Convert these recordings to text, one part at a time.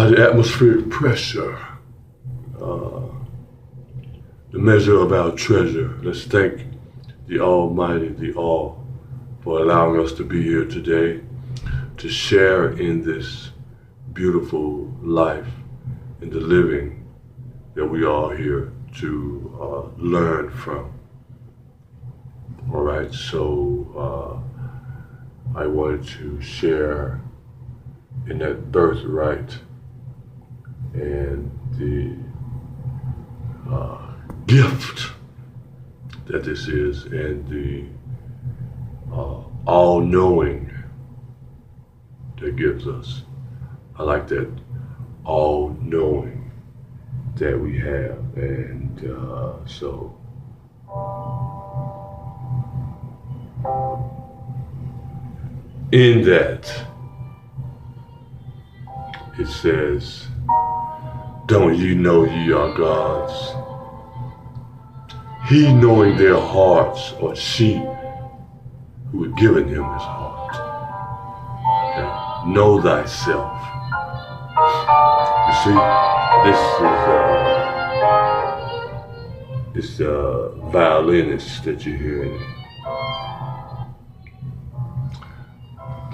The atmospheric pressure, the measure of our treasure. Let's thank the Almighty, the All, for allowing us to be here today to share in this beautiful life and the living that we are here to learn from. All right, so I wanted to share in that birthright and the gift that this is, and the all-knowing that gives us. I like that all-knowing that we have, and so in that it says, "Don't ye know ye are gods? He knowing their hearts, or she who had given him his heart. Okay. Know thyself." You see, this violinist that you're hearing,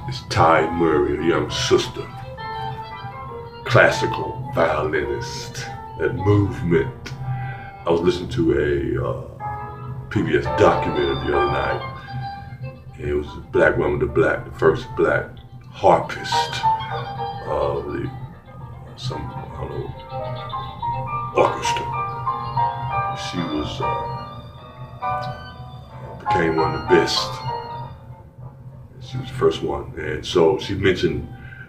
it's Ty Murray, a young sister, classical violinist. That movement. I was listening to a PBS documentary the other night, and it was a black woman, the first black harpist of some orchestra. She was became one of the best. She was the first one, and so she mentioned,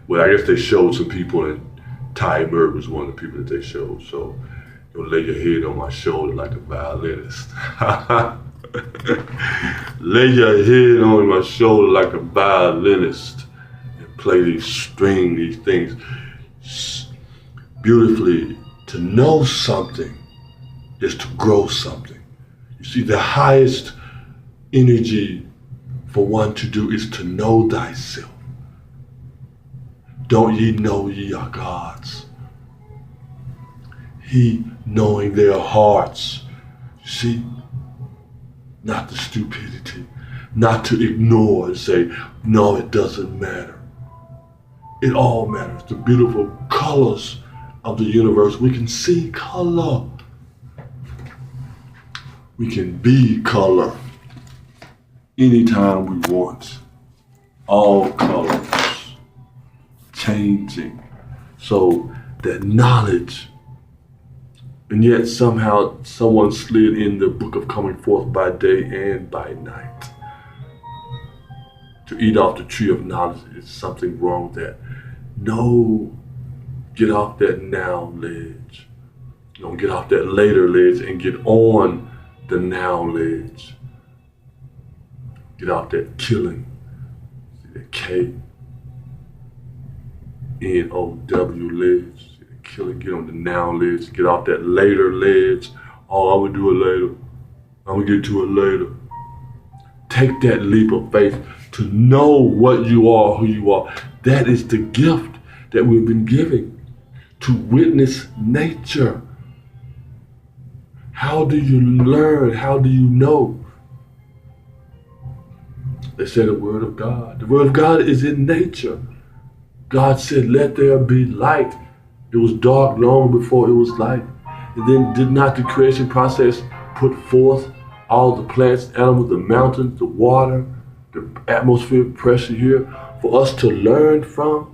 well, I guess they showed some people, and Ty Murray was one of the people that they showed. So you'll lay your head on my shoulder like a violinist. Lay your head on my shoulder like a violinist and play these things beautifully. To know something is to grow something. You see, the highest energy for one to do is to know thyself. Don't ye know ye are gods? He knowing their hearts. You see, not the stupidity, not to ignore and say, no, it doesn't matter. It all matters. The beautiful colors of the universe. We can see color. We can be color anytime we want. All colors changing. So that knowledge, and yet somehow someone slid in the book of coming forth by day and by night. To eat off the tree of knowledge is something wrong with that. No, get off that now ledge. Don't get off that later ledge and get on the now ledge. Get off that killing, that K-N-O-W ledge. Killing, get on the now ledge, get off that later ledge. Oh, I'm gonna do it later. I'm gonna get to it later. Take that leap of faith to know what you are, who you are. That is the gift that we've been giving, to witness nature. How do you learn? How do you know? They say the word of God. The word of God is in nature. God said, let there be light. It was dark long before it was light. And then did not the creation process put forth all the plants, animals, the mountains, the water, the atmospheric pressure here for us to learn from?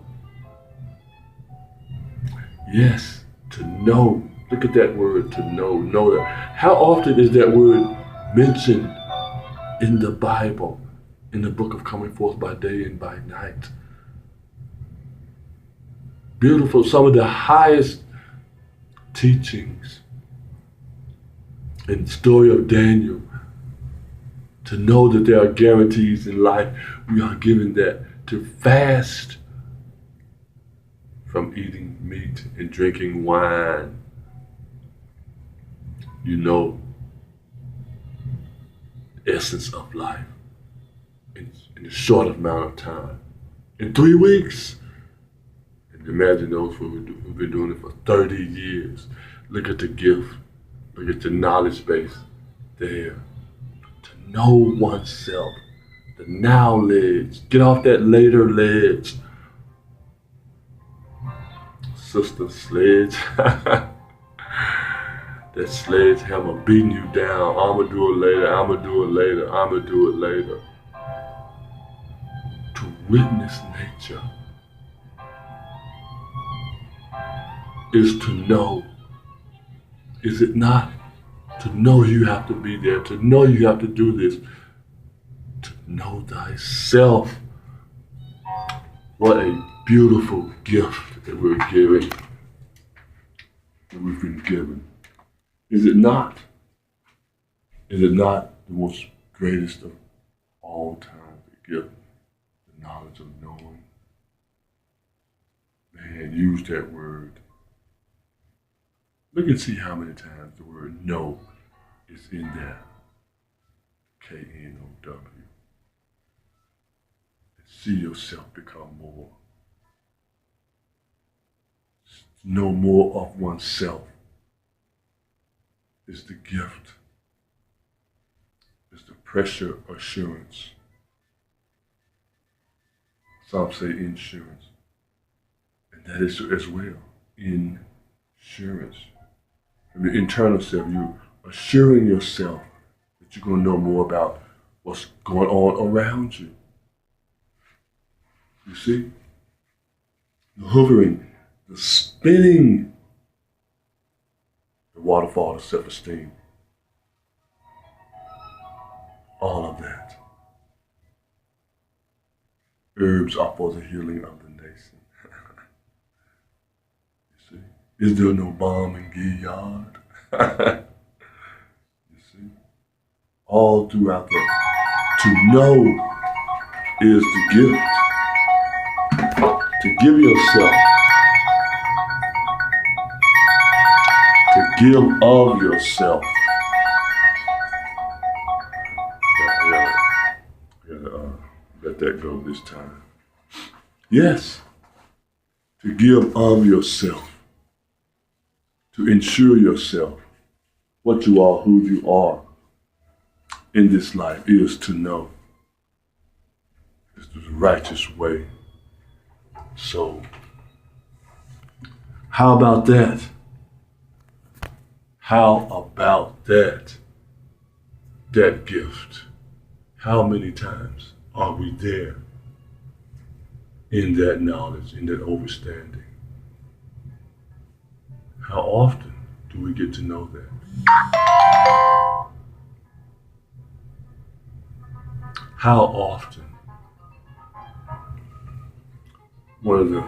Yes, to know. Look at that word, to know. Know that. How often is that word mentioned in the Bible, in the book of coming forth by day and by night? Beautiful, some of the highest teachings in the story of Daniel. To know that there are guarantees in life, we are given that. To fast from eating meat and drinking wine. You know the essence of life in a short amount of time. In 3 weeks. Imagine those who've been doing it for 30 years. Look at the gift. Look at the knowledge base there. To know oneself. The now ledge. Get off that later ledge. Sister Sledge. That sledgehammer beating you down. I'ma do it later. I'ma do it later. I'ma do it later. To witness nature is to know. Is it not? To know you have to be there. To know you have to do this. To know thyself. What a beautiful gift that we're giving. That we've been given. Is it not? Is it not the most greatest of all time to give the knowledge of knowing? Man, use that word. Look and see how many times the word know is in there. K-N-O-W. See yourself become more. Know more of oneself is the gift. Is the pressure assurance. Some say insurance. And that is as well. Insurance. From your internal self, you're assuring yourself that you're going to know more about what's going on around you. You see? The hovering, the spinning, the waterfall of self-esteem. All of that. Herbs are for the healing of the nation. You see? Is there no balm in Gilead? You see? All throughout that. To know is the gift. To give yourself. To give of yourself. Let that go this time. Yes. To give of yourself. To ensure yourself. What you are, who you are in this life is to know. It's the righteous way. So, how about that? How about that? That gift. How many times are we there in that knowledge, in that understanding? How often do we get to know that? How often? One of the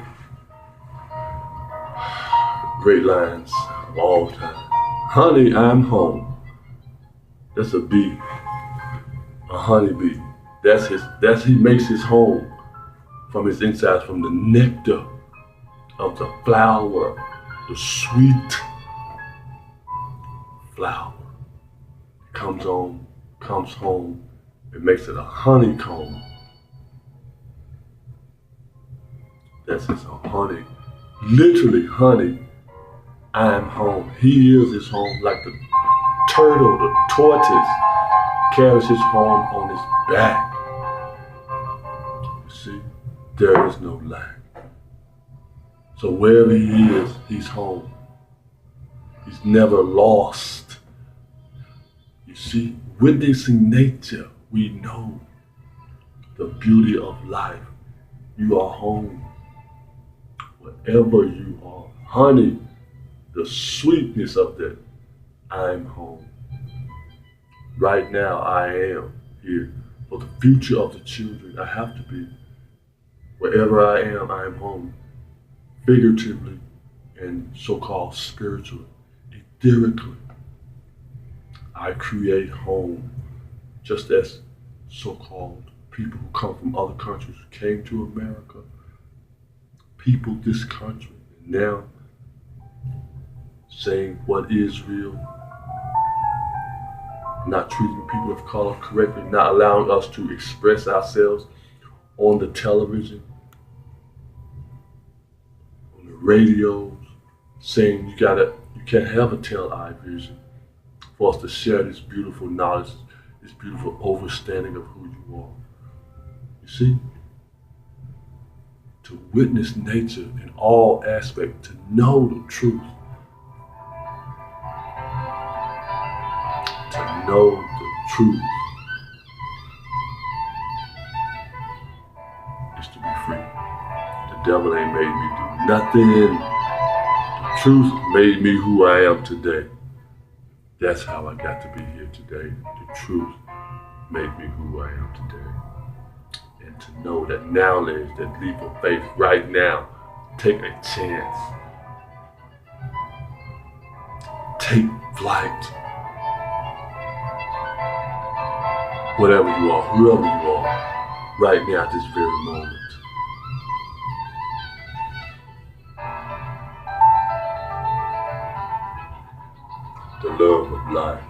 great lines of all time. Honey, I'm home. That's a bee, a honeybee. He makes his home from his insides, from the nectar of the flower, the sweet flower. It comes home, it makes it a honeycomb. That's his home, honey. Literally, honey, I'm home. He is his home, like the turtle, the tortoise, carries his home on his back. You see, there is no lack. So wherever he is, he's home. He's never lost. You see, witnessing nature, we know the beauty of life. You are home. Wherever you are, honey, the sweetness of that, I'm home. Right now, I am here. For the future of the children, I have to be. Wherever I am home. Figuratively and so-called spiritually, etherically. I create home, just as so-called people who come from other countries came to America, peopled this country, and now saying what is real, not treating people of color correctly, not allowing us to express ourselves on the television. radios saying you can't have a tail eye vision for us to share this beautiful knowledge, this beautiful understanding of who you are. You see? To witness nature in all aspects, to know the truth. To know the truth is to be free. The devil ain't made me do nothing. The truth made me who I am today. That's how I got to be here today. The truth made me who I am today. And to know that now there's that leap of faith right now. Take a chance. Take flight. Whatever you are, whoever you are, right now at this very moment. The love of life.